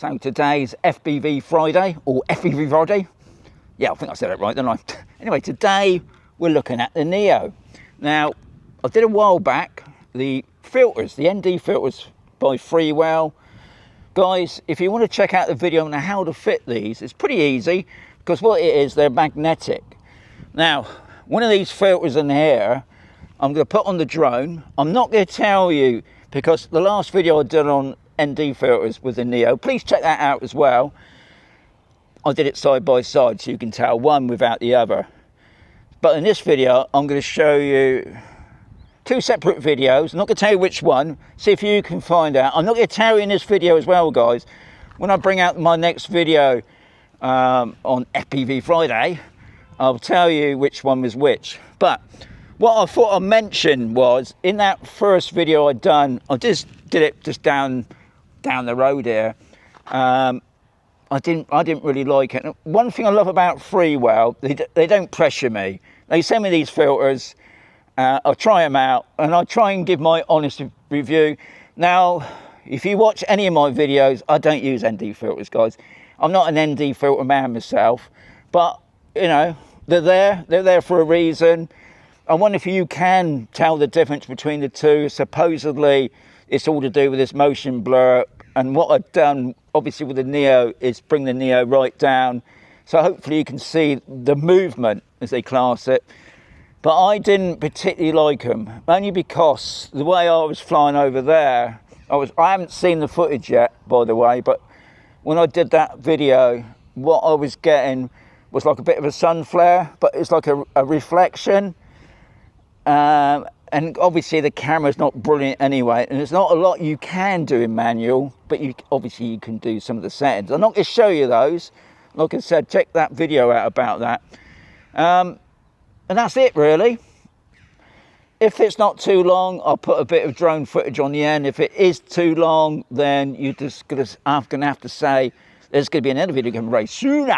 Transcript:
So today's FPV Friday, or FPV Friday. Yeah, I think I said it right, didn't I? Anyway, today we're looking at the Neo. Now, I did a while back the filters, the ND filters by Freewell. Guys, if you want to check out the video on how to fit these, it's pretty easy, because what it is, they're magnetic. Now, one of these filters in here, I'm going to put on the drone. I'm not going to tell you, because the last video I did on ND filters with the Neo, please check that out as well. I did it side by side so you can tell one without the other. But in this video, I'm going to show you two separate videos. I'm not going to tell you which one. See if you can find out. I'm not going to tell you in this video as well, guys. When I bring out my next video on FPV Friday, I'll tell you which one was which. But what I thought I'd mention was, in that first video I'd done, I just did it just down the road here. I didn't really like it. One thing I love about Freewell, they don't pressure me. They send me these filters, I'll try them out, and I'll try and give my honest review. Now, if you watch any of my videos, I don't use ND filters, guys. I'm not an ND filter man myself, but you know, they're there for a reason. I wonder if you can tell the difference between the two. Supposedly, it's all to do with this motion blur, and what I've done, obviously with the Neo, is bring the Neo right down. So hopefully you can see the movement, as they class it. But I didn't particularly like them, only because the way I was flying over there, I haven't seen the footage yet, by the way, but when I did that video, what I was getting was like a bit of a sun flare, but it's like a reflection. And obviously the camera's not brilliant anyway, and there's not a lot you can do in manual, but obviously you can do some of the settings. I'm not going to show you those. Like I said, check that video out about that. And that's it, really. If it's not too long, I'll put a bit of drone footage on the end. If it is too long, then you're just going to have to say there's going to be another video coming very soon.